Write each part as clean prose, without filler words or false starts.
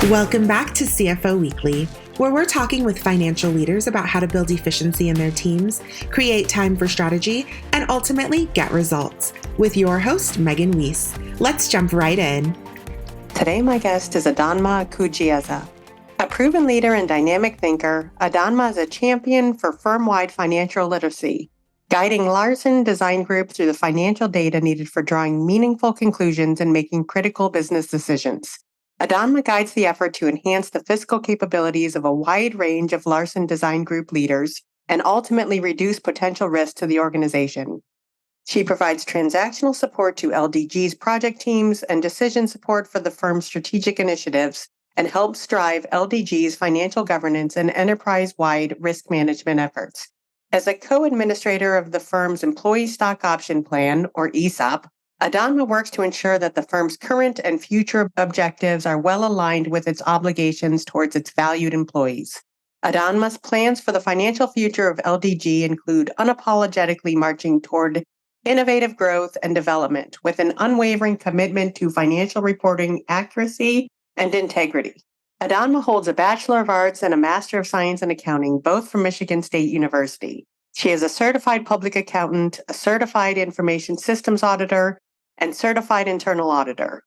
Welcome back to CFO Weekly, where we're talking with financial leaders about how to build efficiency in their teams, create time for strategy, and ultimately get results. With your host, Megan Weis. Let's jump right in. Today, my guest is Adanma Akujieze. A proven leader and dynamic thinker, Adanma is a champion for firm-wide financial literacy, guiding Larson Design Group through the financial data needed for drawing meaningful conclusions and making critical business decisions. Adanma guides the effort to enhance the fiscal capabilities of a wide range of Larson Design Group leaders and ultimately reduce potential risk to the organization. She provides transactional support to LDG's project teams and decision support for the firm's strategic initiatives and helps drive LDG's financial governance and enterprise-wide risk management efforts. As a co-administrator of the firm's Employee Stock Option Plan, or ESOP, Adanma works to ensure that the firm's current and future objectives are well aligned with its obligations towards its valued employees. Adanma's plans for the financial future of LDG include unapologetically marching toward innovative growth and development with an unwavering commitment to financial reporting accuracy and integrity. Adanma holds a Bachelor of Arts and a Master of Science in Accounting, both from Michigan State University. She is a certified public accountant, a certified information systems auditor, and certified internal auditor.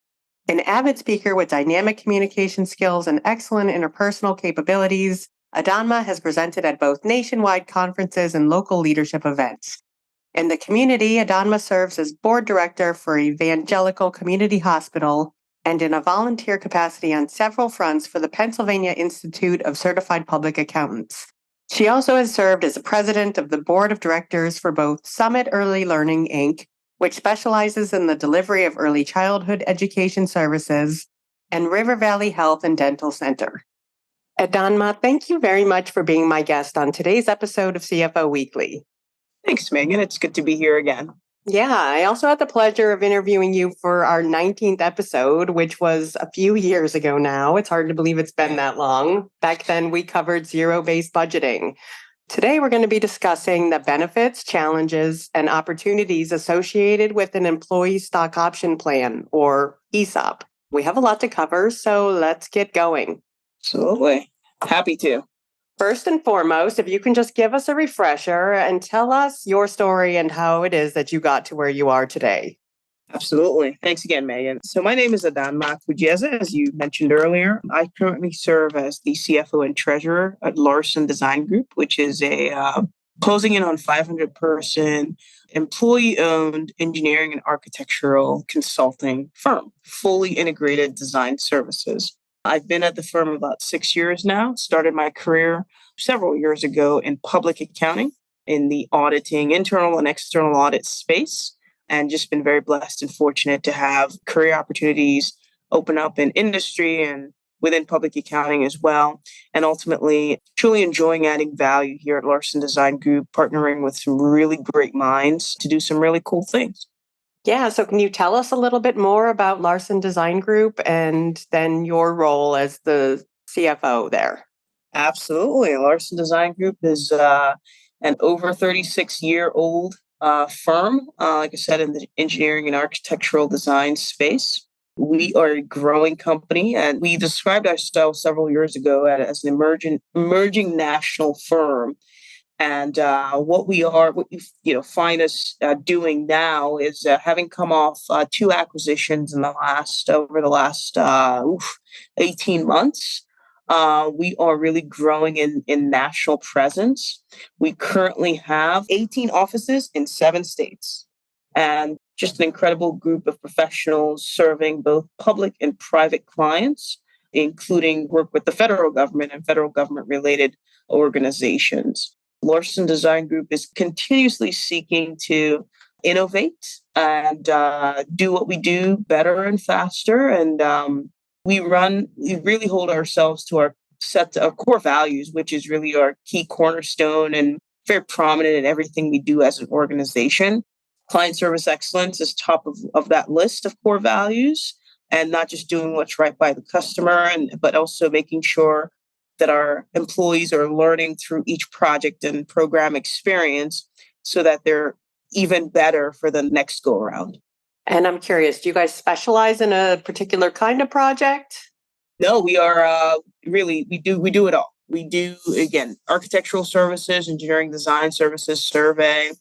An avid speaker with dynamic communication skills and excellent interpersonal capabilities, Adanma has presented at both nationwide conferences and local leadership events. In the community, Adanma serves as board director for Evangelical Community Hospital and in a volunteer capacity on several fronts for the Pennsylvania Institute of Certified Public Accountants. She also has served as the president of the board of directors for both Summit Early Learning, Inc., which specializes in the delivery of early childhood education services, and River Valley Health and Dental Center. Adanma, thank you very much for being my guest on today's episode of CFO Weekly. Thanks, Megan. It's good to be here again. Yeah, I also had the pleasure of interviewing you for our 19th episode, which was a few years ago now. It's hard to believe it's been that long. Back then, we covered zero-based budgeting. Today, we're going to be discussing the benefits, challenges, and opportunities associated with an employee stock option plan, or ESOP. We have a lot to cover, so let's get going. Absolutely. Happy to. First and foremost, if you can just give us a refresher and tell us your story and how it is that you got to where you are today. Absolutely. Thanks again, Megan. So my name is Adanma Akujieze, as you mentioned earlier. I currently serve as the CFO and treasurer at Larson Design Group, which is a closing in on 500-person, employee-owned engineering and architectural consulting firm, fully integrated design services. I've been at the firm about 6 years now, started my career several years ago in public accounting, in the auditing, internal and external audit space, and just been very blessed and fortunate to have career opportunities open up in industry and within public accounting as well. And ultimately, truly enjoying adding value here at Larson Design Group, partnering with some really great minds to do some really cool things. Yeah, so can you tell us a little bit more about Larson Design Group and then your role as the CFO there? Absolutely. Larson Design Group is an over 36-year-old firm, like I said, in the engineering and architectural design space. We are a growing company, and we described ourselves several years ago as an emerging national firm. And what you find us doing now is having come off 2 acquisitions over the last 18 months. We are really growing in national presence. We currently have 18 offices in 7 states, and just an incredible group of professionals serving both public and private clients, including work with the federal government and federal government-related organizations. Larson Design Group is continuously seeking to innovate and do what we do better and faster. And we really hold ourselves to our set of core values, which is really our key cornerstone and very prominent in everything we do as an organization. Client service excellence is top of that list of core values, and not just doing what's right by the customer, but also making sure that our employees are learning through each project and program experience so that they're even better for the next go around. And I'm curious, do you guys specialize in a particular kind of project? No, we are really we do it all. We do again architectural services, engineering design services, survey.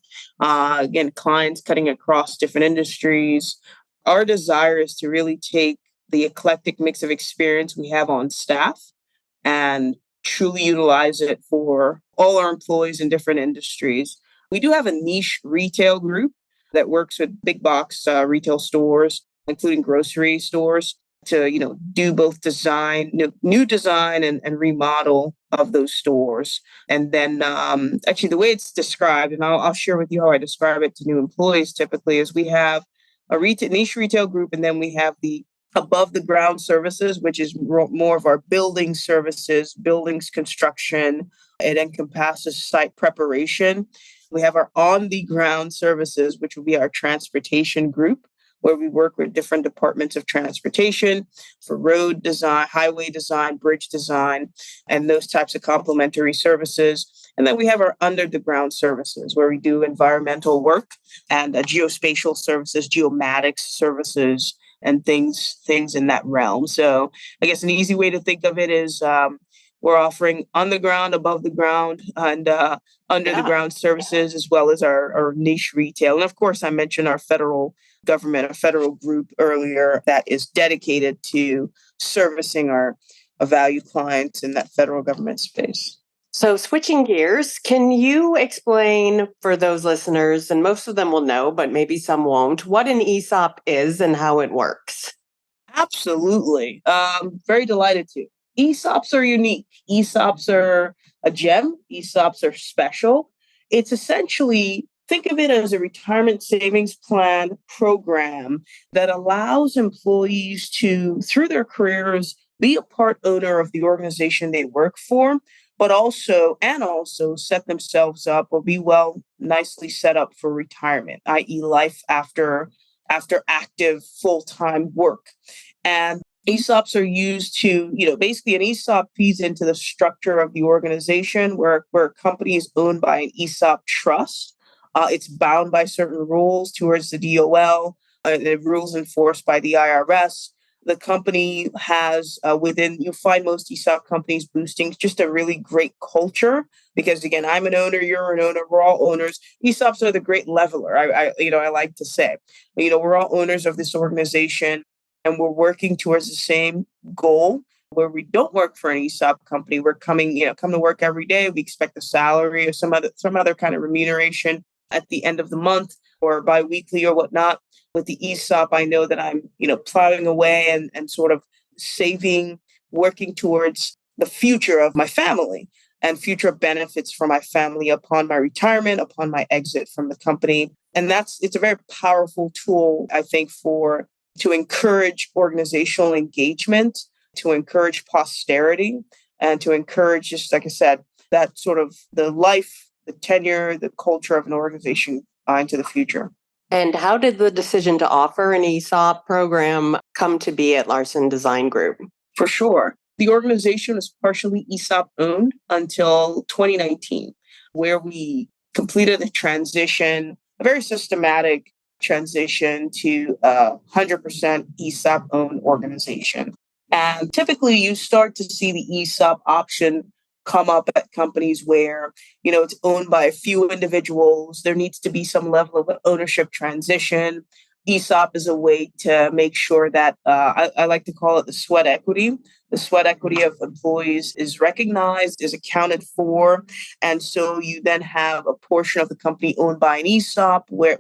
Again, clients cutting across different industries. Our desire is to really take the eclectic mix of experience we have on staff and truly utilize it for all our employees in different industries. We do have a niche retail group that works with big box retail stores, including grocery stores, to do both design, new design and remodel of those stores. And then actually the way it's described, and I'll share with you how I describe it to new employees typically, is we have a niche retail group, and then we have the above the ground services, which is more of our building services, buildings construction. It encompasses site preparation. We have our on the ground services, which will be our transportation group, where we work with different departments of transportation for road design, highway design, bridge design, and those types of complementary services. And then we have our under the ground services, where we do environmental work and geospatial services, geomatics services, and things in that realm. So I guess an easy way to think of it is we're offering on the ground, above the ground, and under the ground services, as well as our niche retail. And of course, I mentioned our federal government, a federal group earlier that is dedicated to servicing our valued clients in that federal government space. So switching gears, can you explain for those listeners, and most of them will know, but maybe some won't, what an ESOP is and how it works? Absolutely. Very delighted to. ESOPs are unique. ESOPs are a gem. ESOPs are special. It's essentially, think of it as a retirement savings plan program that allows employees to, through their careers, be a part owner of the organization they work for, but also set themselves up or be nicely set up for retirement, i.e. life after active full-time work. And ESOPs are used to, basically an ESOP feeds into the structure of the organization where a company is owned by an ESOP trust. It's bound by certain rules towards the DOL, the rules enforced by the IRS. The company has you'll find most ESOP companies boosting just a really great culture because, again, I'm an owner, you're an owner, we're all owners. ESOPs are the great leveler. I like to say, we're all owners of this organization and we're working towards the same goal. Where we don't work for an ESOP company, we're come to work every day. We expect a salary or some other kind of remuneration at the end of the month or biweekly or whatnot. With the ESOP, I know that I'm, plowing away and sort of saving, working towards the future of my family and future benefits for my family upon my retirement, upon my exit from the company. And it's a very powerful tool, I think, to encourage organizational engagement, to encourage posterity, and to encourage, just like I said, that sort of the life, the tenure, the culture of an organization into the future. And how did the decision to offer an ESOP program come to be at Larson Design Group? For sure. The organization was partially ESOP owned until 2019, where we completed the transition, a very systematic transition to a 100% ESOP owned organization. And typically you start to see the ESOP option come up at companies where, it's owned by a few individuals. There needs to be some level of ownership transition. ESOP is a way to make sure that I like to call it the sweat equity. The sweat equity of employees is recognized, is accounted for. And so you then have a portion of the company owned by an ESOP where,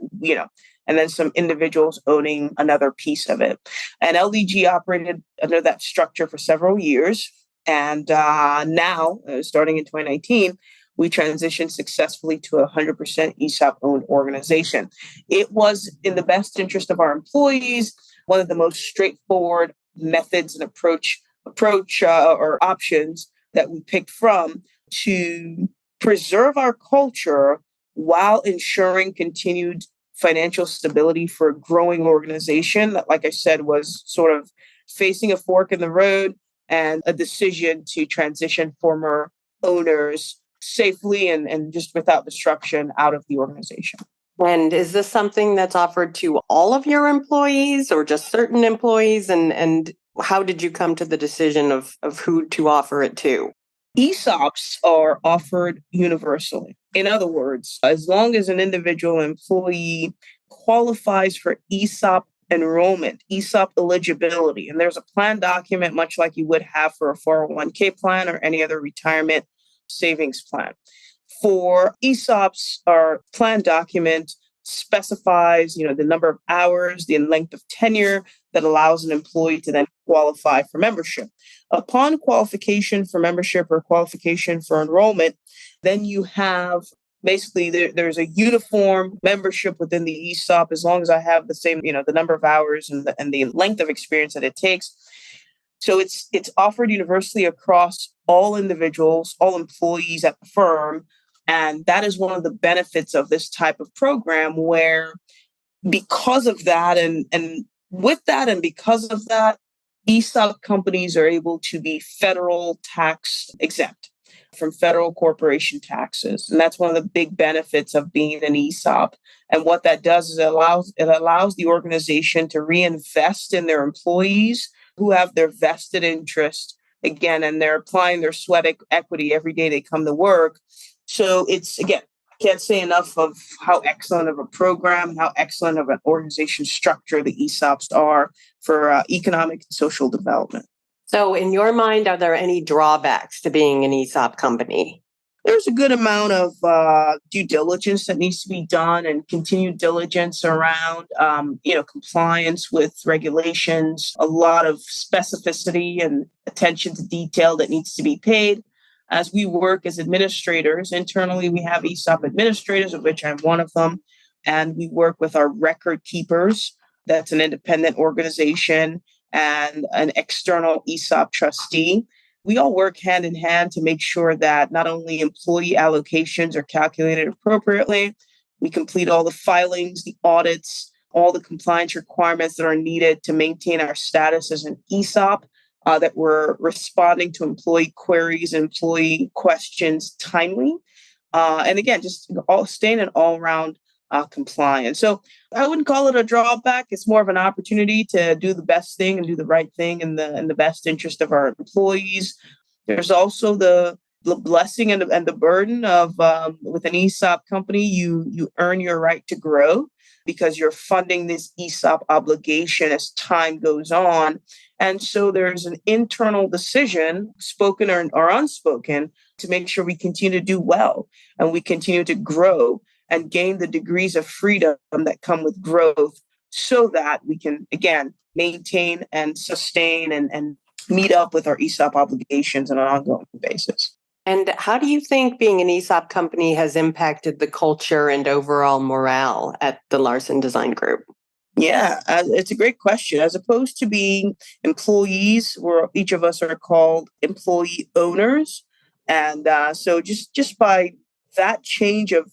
and then some individuals owning another piece of it. And LDG operated under that structure for several years. And now, starting in 2019, we transitioned successfully to a 100% ESOP-owned organization. It was in the best interest of our employees, one of the most straightforward methods and approach or options that we picked from to preserve our culture while ensuring continued financial stability for a growing organization that, like I said, was sort of facing a fork in the road and a decision to transition former owners safely and just without disruption out of the organization. And is this something that's offered to all of your employees or just certain employees? And How did you come to the decision of who to offer it to? ESOPs are offered universally. In other words, as long as an individual employee qualifies for ESOP enrollment, ESOP eligibility, and there's a plan document much like you would have for a 401k plan or any other retirement savings plan. For ESOPs, our plan document specifies, the number of hours, the length of tenure that allows an employee to then qualify for membership. Upon qualification for membership or qualification for enrollment, then you have basically there's a uniform membership within the ESOP as long as I have the same, the number of hours and the length of experience that it takes. So it's offered universally across all individuals, all employees at the firm. And that is one of the benefits of this type of program where because of that and with that and because of that, ESOP companies are able to be federal tax exempt from federal corporation taxes. And that's one of the big benefits of being an ESOP. And what that does is it allows the organization to reinvest in their employees who have their vested interest again, and they're applying their sweat equity every day they come to work. So it's, again, can't say enough of how excellent of a program, how excellent of an organization structure the ESOPs are for economic and social development. So in your mind, are there any drawbacks to being an ESOP company? There's a good amount of due diligence that needs to be done and continued diligence around, compliance with regulations, a lot of specificity and attention to detail that needs to be paid. As we work as administrators, internally, we have ESOP administrators, of which I'm one of them, and we work with our record keepers. That's an independent organization and an external ESOP trustee. We all work hand in hand to make sure that not only employee allocations are calculated appropriately, we complete all the filings, the audits, all the compliance requirements that are needed to maintain our status as an ESOP, that we're responding to employee queries, employee questions timely. And again, just staying in all-around compliance. So I wouldn't call it a drawback. It's more of an opportunity to do the best thing and do the right thing in the best interest of our employees. There's also the blessing and the burden of with an ESOP company, you earn your right to grow because you're funding this ESOP obligation as time goes on. And so there's an internal decision, spoken or unspoken, to make sure we continue to do well and we continue to grow and gain the degrees of freedom that come with growth so that we can, again, maintain and sustain and meet up with our ESOP obligations on an ongoing basis. And how do you think being an ESOP company has impacted the culture and overall morale at the Larson Design Group? Yeah, it's a great question. As opposed to being employees, where each of us are called employee owners. And so just by that change of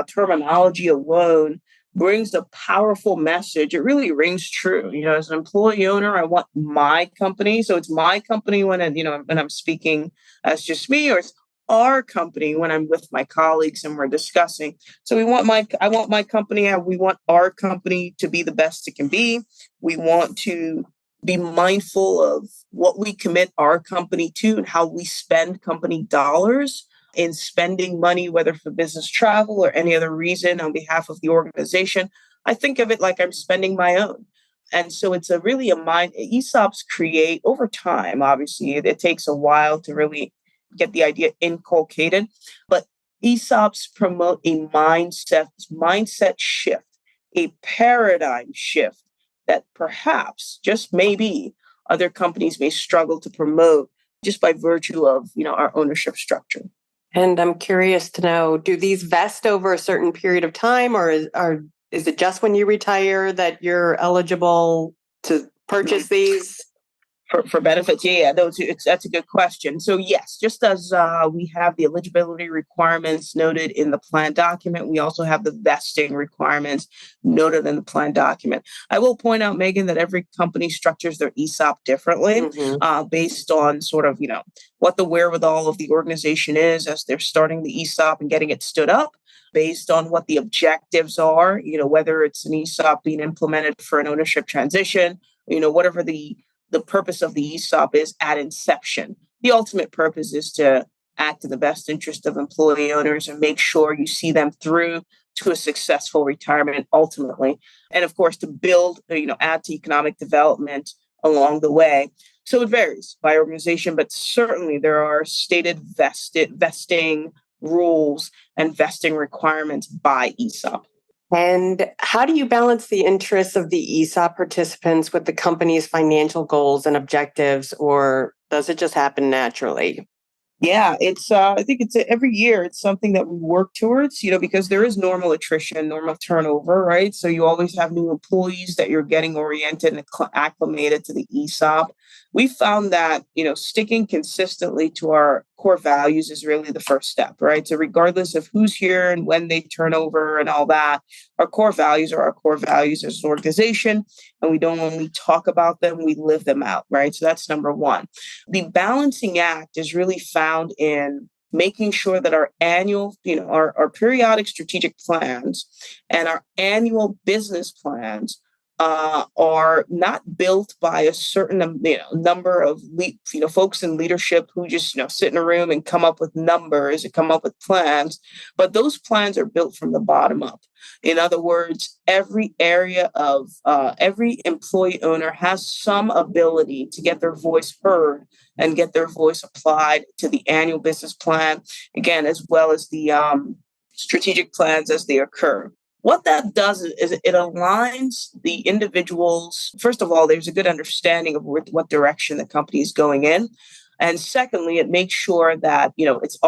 terminology alone brings a powerful message. It really rings true. As an employee owner, I want my company. So it's my company when I'm speaking as just me, or it's our company when I'm with my colleagues and we're discussing. So I want my company. We want our company to be the best it can be. We want to be mindful of what we commit our company to and how we spend company dollars in spending money, whether for business travel or any other reason on behalf of the organization. I think of it like I'm spending my own. And so it's ESOPs create over time. Obviously, it takes a while to really get the idea inculcated, but ESOPs promote a mindset shift, a paradigm shift that perhaps, just maybe, other companies may struggle to promote just by virtue of, our ownership structure. And I'm curious to know, do these vest over a certain period of time, or is it just when you retire that you're eligible to purchase these? For benefits? Yeah, that's a good question. So yes, just as we have the eligibility requirements noted in the plan document, we also have the vesting requirements noted in the plan document. I will point out, Megan, that every company structures their ESOP differently, based on sort of, what the wherewithal of the organization is as they're starting the ESOP and getting it stood up, based on what the objectives are, whether it's an ESOP being implemented for an ownership transition, whatever the the purpose of the ESOP is at inception. The ultimate purpose is to act in the best interest of employee owners and make sure you see them through to a successful retirement ultimately. And of course, to build, add to economic development along the way. So it varies by organization, but certainly there are stated vesting rules and vesting requirements by ESOP. And how do you balance the interests of the ESOP participants with the company's financial goals and objectives, or does it just happen naturally? Yeah, I think it's every year it's something that we work towards, because there is normal attrition, normal turnover, right? So you always have new employees that you're getting oriented and acclimated to the ESOP. We found that, sticking consistently to our core values is really the first step, right? So regardless of who's here and when they turn over and all that, our core values are our core values as an organization. And we don't only talk about them, we live them out, right? So that's number one. The balancing act is really found in making sure that our annual, our periodic strategic plans and our annual business plans are not built by a certain number of folks in leadership who just sit in a room and come up with numbers and come up with plans, but those plans are built from the bottom up. In other words, every area of every employee owner has some ability to get their voice heard and get their voice applied to the annual business plan, again, as well as the strategic plans as they occur. What that does is it aligns the individuals. First of all, there's a good understanding of what direction the company is going in. And secondly, it makes sure that, it's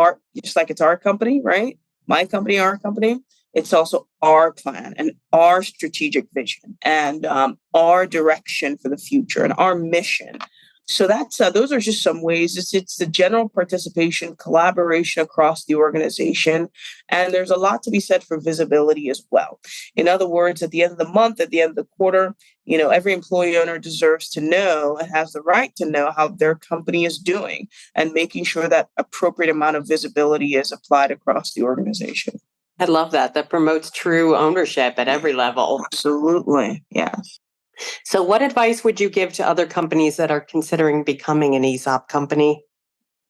just like it's our company, right? My company, our company. It's also our plan and our strategic vision and our direction for the future and our mission. So those are just some ways. It's the general participation, collaboration across the organization, and there's a lot to be said for visibility as well. In other words, at the end of the month, at the end of the quarter, every employee owner deserves to know and has the right to know how their company is doing, and making sure that appropriate amount of visibility is applied across the organization. I love that. That promotes true ownership at every level. Absolutely, yes. So what advice would you give to other companies that are considering becoming an ESOP company?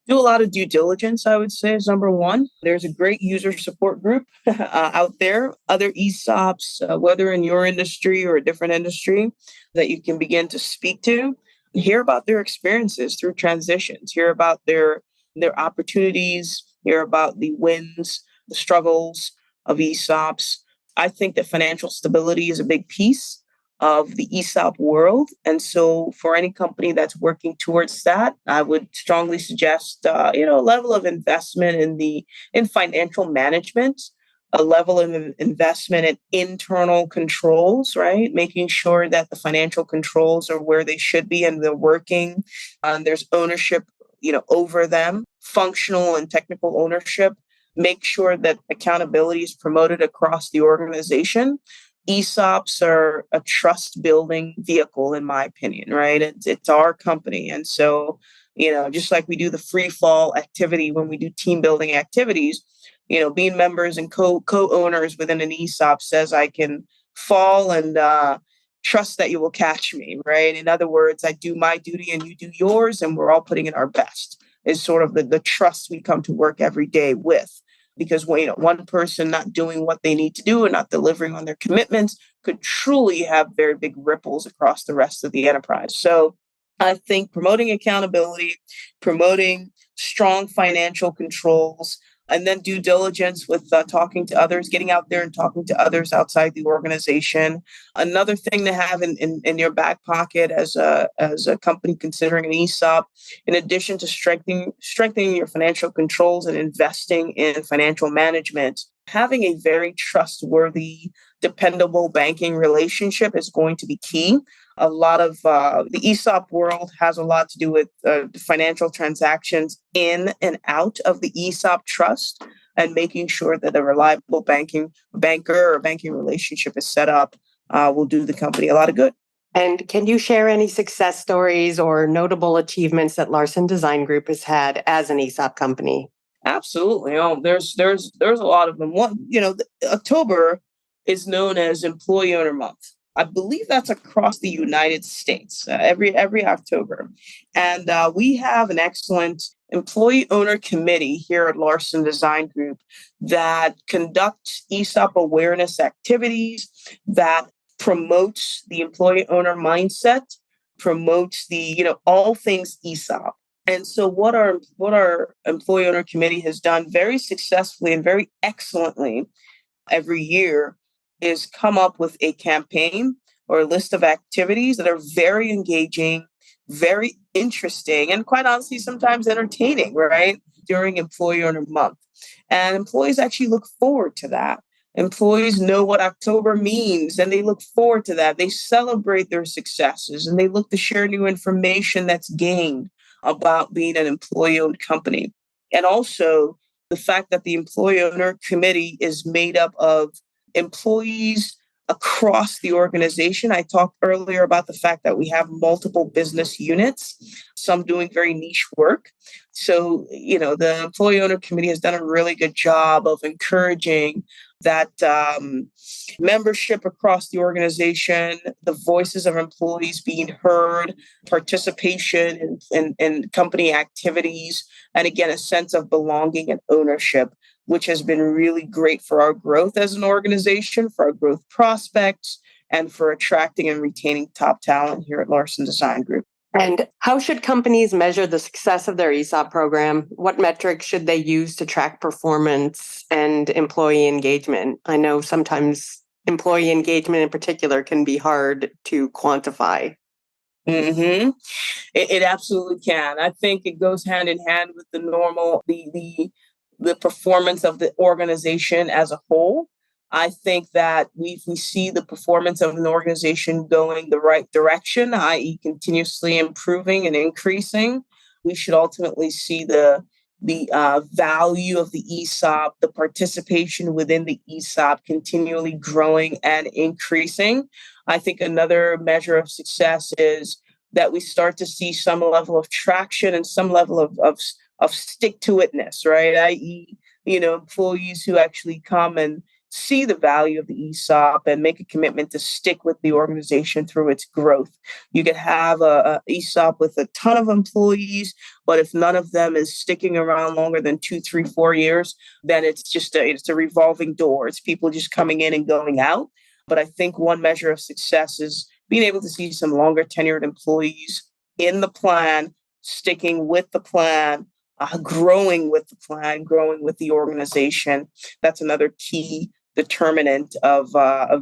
Do a lot of due diligence, I would say, is number one. There's a great user support group out there, other ESOPs, whether in your industry or a different industry, that you can begin to speak to, hear about their experiences through transitions, hear about their opportunities, hear about the wins, the struggles of ESOPs. I think that financial stability is a big piece of the ESOP world. And so for any company that's working towards that, I would strongly suggest, a level of investment in financial management, a level of investment in internal controls, right? Making sure that the financial controls are where they should be and they're working. There's ownership, over them, functional and technical ownership. Make sure that accountability is promoted across the organization. ESOPs are a trust building vehicle, in my opinion, right? It's our company. And so, just like we do the free fall activity when we do team building activities, being members and co-owners within an ESOP says I can fall and trust that you will catch me, right? In other words, I do my duty and you do yours, and we're all putting in our best is sort of the trust we come to work every day with. Because one person not doing what they need to do and not delivering on their commitments could truly have very big ripples across the rest of the enterprise. So I think promoting accountability, promoting strong financial controls, and then due diligence with talking to others, getting out there and talking to others outside the organization. Another thing to have in your back pocket as a company considering an ESOP, in addition to strengthening your financial controls and investing in financial management, having a very trustworthy, dependable banking relationship is going to be key. A lot of the ESOP world has a lot to do with financial transactions in and out of the ESOP trust, and making sure that a reliable banker or banking relationship is set up will do the company a lot of good. And can you share any success stories or notable achievements that Larson Design Group has had as an ESOP company? Absolutely. There's a lot of them. October is known as Employee Owner Month. I believe that's across the United States every October. And we have an excellent employee owner committee here at Larson Design Group that conducts ESOP awareness activities, that promotes the employee owner mindset, promotes all things ESOP. And so what our employee owner committee has done very successfully and very excellently every year is come up with a campaign or a list of activities that are very engaging, very interesting, and quite honestly, sometimes entertaining, right? During Employee Owner Month. And employees actually look forward to that. Employees know what October means and they look forward to that. They celebrate their successes and they look to share new information that's gained about being an employee owned company. And also, the fact that the employee owner committee is made up of employees across the organization. I talked earlier about the fact that we have multiple business units, some doing very niche work. So, the employee owner committee has done a really good job of encouraging that membership across the organization, the voices of employees being heard, participation in company activities, and again, a sense of belonging and ownership, which has been really great for our growth as an organization, for our growth prospects, and for attracting and retaining top talent here at Larson Design Group. And how should companies measure the success of their ESOP program? What metrics should they use to track performance and employee engagement? I know sometimes employee engagement in particular can be hard to quantify. Mm-hmm. It absolutely can. I think it goes hand in hand with the performance of the organization as a whole. I think that we see the performance of an organization going the right direction, i.e., continuously improving and increasing. We should ultimately see the value of the ESOP, the participation within the ESOP continually growing and increasing. I think another measure of success is that we start to see some level of traction and some level of stick-to-itness, right? I.e., employees who actually come and see the value of the ESOP and make a commitment to stick with the organization through its growth. You could have a ESOP with a ton of employees, but if none of them is sticking around longer than 2, 3, 4 years, then it's a revolving door. It's people just coming in and going out. But I think one measure of success is being able to see some longer tenured employees in the plan, sticking with the plan, growing with the plan, growing with the organization. That's another key determinant of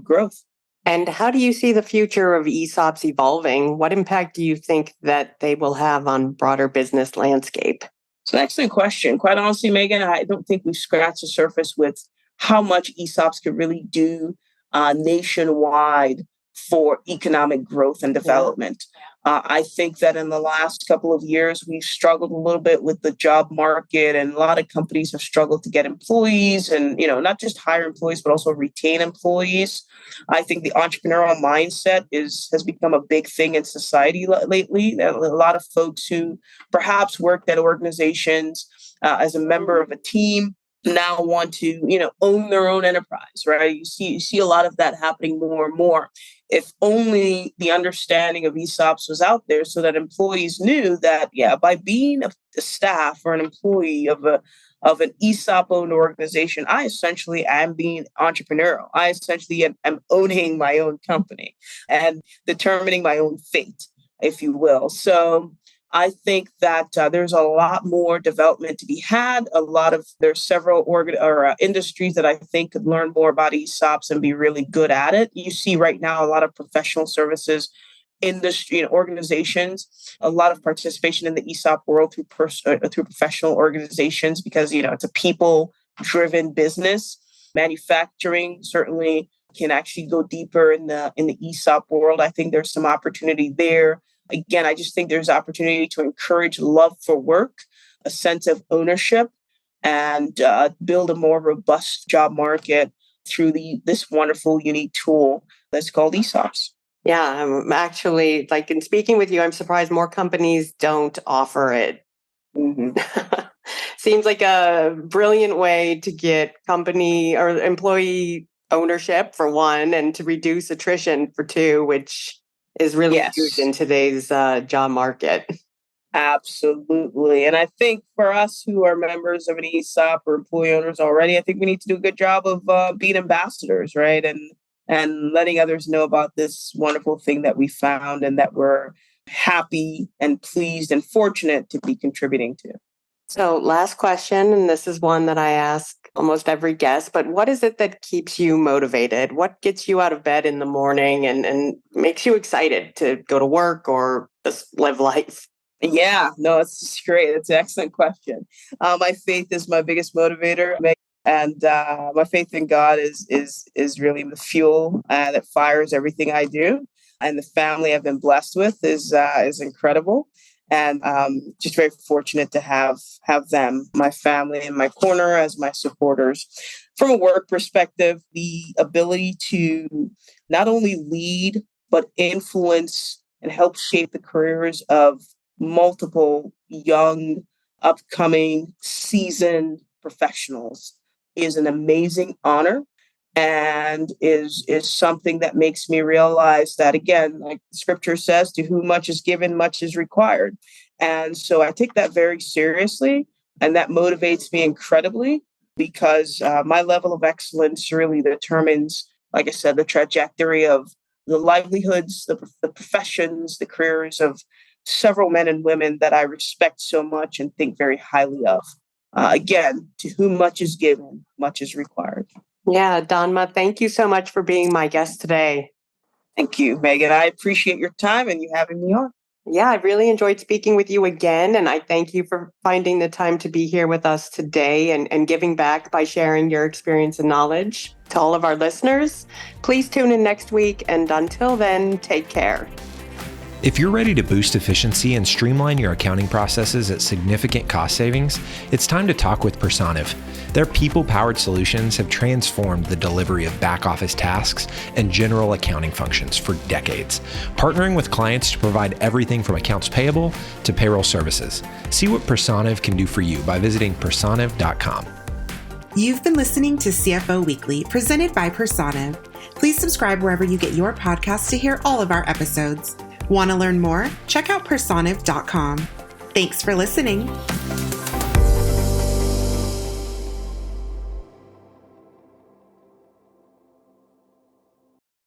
growth. And how do you see the future of ESOPs evolving? What impact do you think that they will have on broader business landscape? It's an excellent question. Quite honestly, Megan, I don't think we've scratched the surface with how much ESOPs could really do nationwide for economic growth and development. I think that in the last couple of years, we've struggled a little bit with the job market, and a lot of companies have struggled to get employees and, not just hire employees, but also retain employees. I think the entrepreneurial mindset has become a big thing in society lately. A lot of folks who perhaps worked at organizations as a member of a team now want to, own their own enterprise, right? You see a lot of that happening more and more. If only the understanding of ESOPs was out there so that employees knew that, by being a staff or an employee of an ESOP-owned organization, I essentially am being entrepreneurial. I essentially am owning my own company and determining my own fate, if you will. So I think that there's a lot more development to be had. There's several industries that I think could learn more about ESOPs and be really good at it. You see right now a lot of professional services industry and organizations, a lot of participation in the ESOP world through professional organizations because it's a people-driven business. Manufacturing certainly can actually go deeper in the ESOP world. I think there's some opportunity there. Again, I just think there's opportunity to encourage love for work, a sense of ownership, and build a more robust job market through this wonderful, unique tool that's called ESOPs. Yeah, I'm actually, in speaking with you, I'm surprised more companies don't offer it. Mm-hmm. Seems like a brilliant way to get company or employee ownership for one, and to reduce attrition for two, which is really huge in today's job market. Absolutely. And I think for us who are members of an ESOP or employee owners already, I think we need to do a good job of being ambassadors, right? And letting others know about this wonderful thing that we found and that we're happy and pleased and fortunate to be contributing to. So last question, and this is one that I ask almost every guest, but what is it that keeps you motivated? What gets you out of bed in the morning and makes you excited to go to work or just live life? Yeah, no, it's great. It's an excellent question. My faith is my biggest motivator, and my faith in God is really the fuel that fires everything I do. And the family I've been blessed with is incredible, and just very fortunate to have them, my family, in my corner as my supporters. From a work perspective, the ability to not only lead but influence and help shape the careers of multiple young, upcoming, seasoned professionals is an amazing honor and is something that makes me realize that, again, like scripture says, to whom much is given, much is required. And so I take that very seriously, and that motivates me incredibly because my level of excellence really determines, like I said, the trajectory of the livelihoods, the professions, the careers of several men and women that I respect so much and think very highly of. Again, to whom much is given, much is required. Yeah, Adanma, thank you so much for being my guest today. Thank you, Megan. I appreciate your time and you having me on. Yeah, I really enjoyed speaking with you again, and I thank you for finding the time to be here with us today and giving back by sharing your experience and knowledge. To all of our listeners, please tune in next week, and until then, take care. If you're ready to boost efficiency and streamline your accounting processes at significant cost savings, it's time to talk with Personiv. Their people-powered solutions have transformed the delivery of back-office tasks and general accounting functions for decades, partnering with clients to provide everything from accounts payable to payroll services. See what Personiv can do for you by visiting personiv.com. You've been listening to CFO Weekly, presented by Personiv. Please subscribe wherever you get your podcasts to hear all of our episodes. Want to learn more? Check out personiv.com. Thanks for listening.